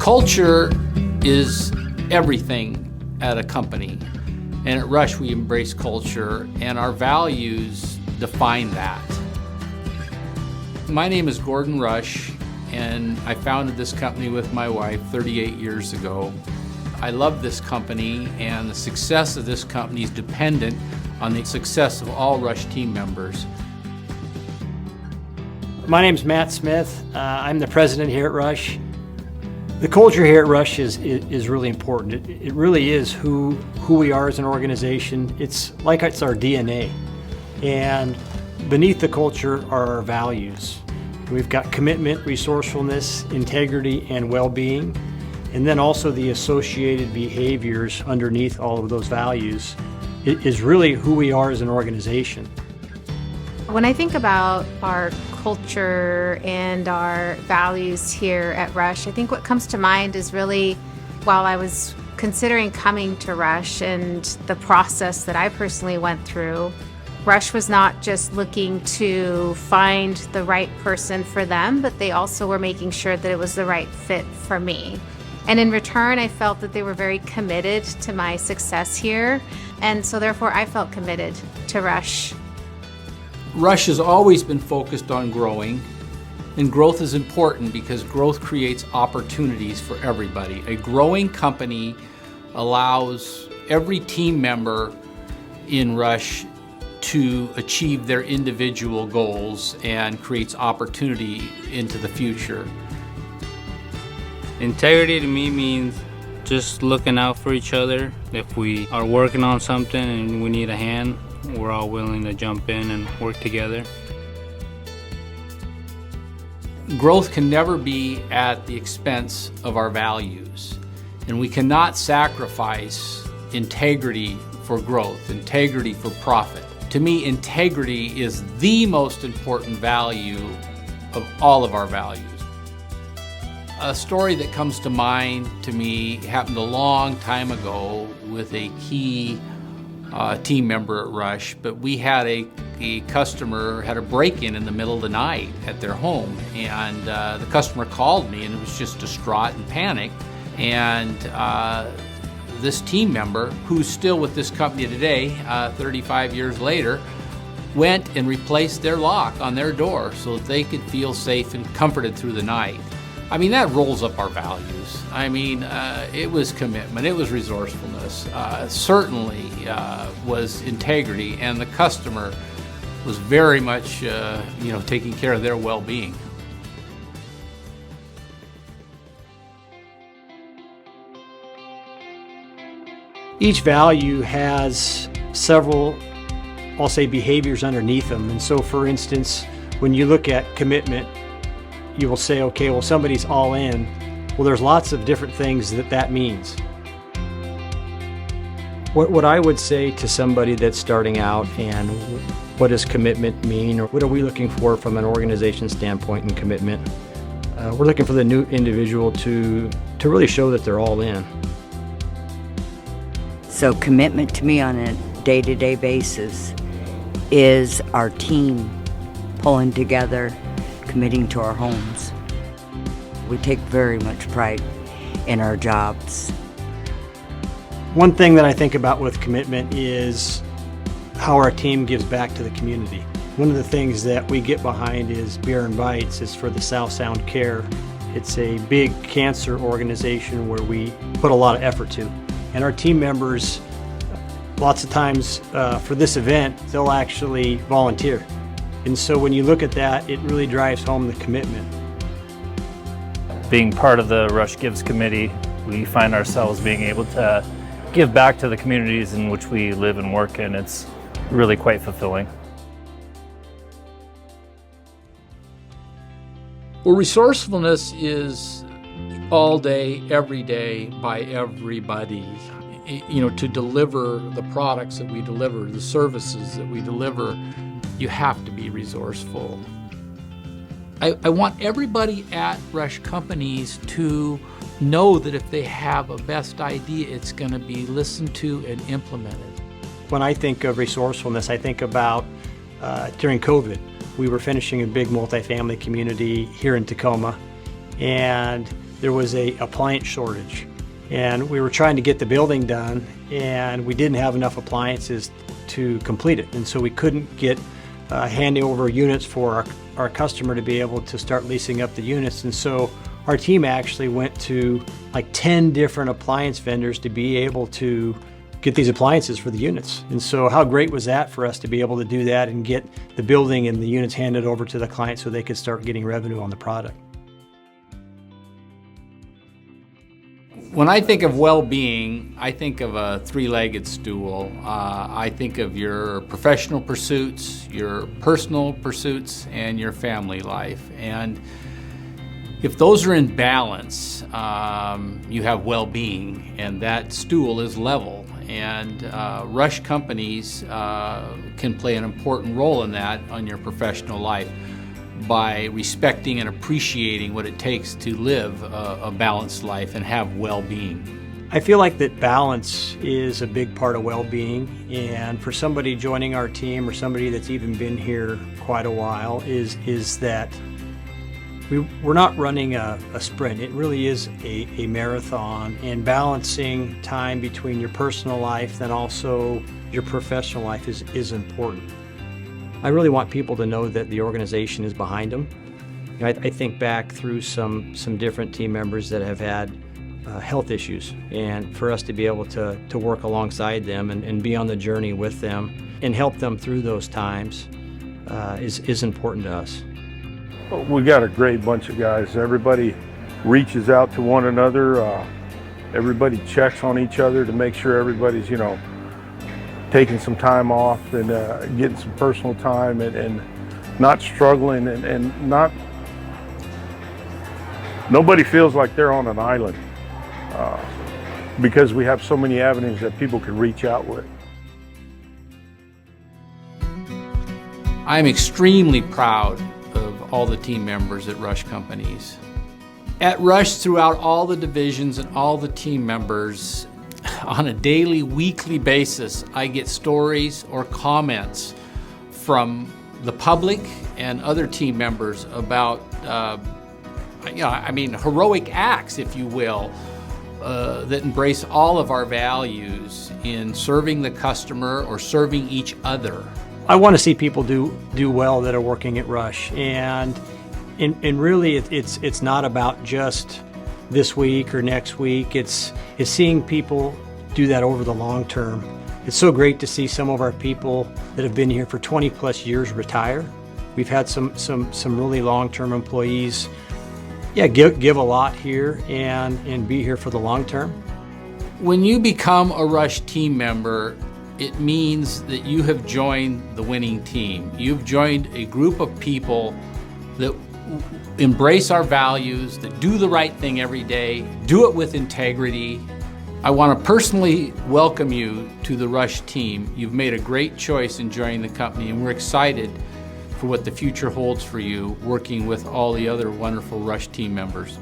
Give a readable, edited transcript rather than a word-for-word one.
Culture is everything at a company, and at Rush we embrace culture, and our values define that. My name is Gordon Rush, and I founded this company with my wife 38 years ago. I love this company, and the success of this company is dependent on the success of all Rush team members. My name's Matt Smith. I'm the president here at Rush. The culture here at Rush is really important. It really is who we are as an organization. It's our DNA. And beneath the culture are our values. We've got commitment, resourcefulness, integrity, and well-being. And then also the associated behaviors underneath all of those values. It is really who we are as an organization. When I think about our culture and our values here at Rush, I think what comes to mind is really, while I was considering coming to Rush and the process that I personally went through, Rush was not just looking to find the right person for them, but they also were making sure that it was the right fit for me. And in return, I felt that they were very committed to my success here, and so therefore I felt committed to Rush. Rush has always been focused on growing, and growth is important because growth creates opportunities for everybody. A growing company allows every team member in Rush to achieve their individual goals and creates opportunity into the future. Integrity to me means just looking out for each other. If we are working on something and we need a hand, we're all willing to jump in and work together. Growth can never be at the expense of our values, and we cannot sacrifice integrity for growth, integrity for profit. To me, integrity is the most important value of all of our values. A story that comes to mind to me happened a long time ago with a key team member at Rush, but we had a customer had a break-in in the middle of the night at their home, and the customer called me and was just distraught and panicked, and this team member, who's still with this company today, 35 years later, went and replaced their lock on their door so that they could feel safe and comforted through the night. I mean, that rolls up our values. I mean, it was commitment, it was resourcefulness, certainly was integrity, and the customer was very much, taking care of their well-being. Each value has several, I'll say, behaviors underneath them. And so, for instance, when you look at commitment, you will say, okay, well, somebody's all in. Well, there's lots of different things that means. What I would say to somebody that's starting out, and what does commitment mean, or what are we looking for from an organization standpoint in commitment? We're looking for the new individual to really show that they're all in. So commitment to me on a day-to-day basis is our team pulling together, committing to our homes. We take very much pride in our jobs. One thing that I think about with commitment is how our team gives back to the community. One of the things that we get behind is Beer and Bites is for the South Sound Care. It's a big cancer organization where we put a lot of effort to. And our team members, lots of times for this event, they'll actually volunteer. And so when you look at that, it really drives home the commitment. Being part of the Rush Gives Committee, we find ourselves being able to give back to the communities in which we live and work in. It's really quite fulfilling. Well, resourcefulness is all day, every day, by everybody. To deliver the products that we deliver, the services that we deliver, you have to be resourceful. I want everybody at Rush Companies to know that if they have a best idea, it's going to be listened to and implemented. When I think of resourcefulness, I think about during COVID. We were finishing a big multifamily community here in Tacoma, and there was a appliance shortage. And we were trying to get the building done, and we didn't have enough appliances to complete it. And so we couldn't get handing over units for our customer to be able to start leasing up the units. And so our team actually went to like 10 different appliance vendors to be able to get these appliances for the units. And so how great was that for us to be able to do that and get the building and the units handed over to the client so they could start getting revenue on the product. When I think of well-being, I think of a three-legged stool. I think of your professional pursuits, your personal pursuits, and your family life. And if those are in balance, you have well-being, and that stool is level. And Rush companies can play an important role in that on your professional life by respecting and appreciating what it takes to live a balanced life and have well-being. I feel like that balance is a big part of well-being, and for somebody joining our team or somebody that's even been here quite a while is that we're not running a sprint. It really is a marathon, and balancing time between your personal life and also your professional life is important. I really want people to know that the organization is behind them. I think back through some different team members that have had health issues, and for us to be able to work alongside them and be on the journey with them and help them through those times is important to us. We got a great bunch of guys. Everybody reaches out to one another. Everybody checks on each other to make sure everybody's, taking some time off and getting some personal time and not struggling and not, nobody feels like they're on an island because we have so many avenues that people can reach out with. I'm extremely proud of all the team members at Rush Companies. At Rush, throughout all the divisions and all the team members, on a daily, weekly basis, I get stories or comments from the public and other team members about, heroic acts, if you will, that embrace all of our values in serving the customer or serving each other. I want to see people do well that are working at Rush, and really it's not about just this week or next week. It's seeing people do that over the long term. It's so great to see some of our people that have been here for 20 plus years retire. We've had some really long-term employees, give a lot here and be here for the long term. When you become a Rush team member, it means that you have joined the winning team. You've joined a group of people that embrace our values, that do the right thing every day, do it with integrity. I want to personally welcome you to the Rush team. You've made a great choice in joining the company, and we're excited for what the future holds for you working with all the other wonderful Rush team members.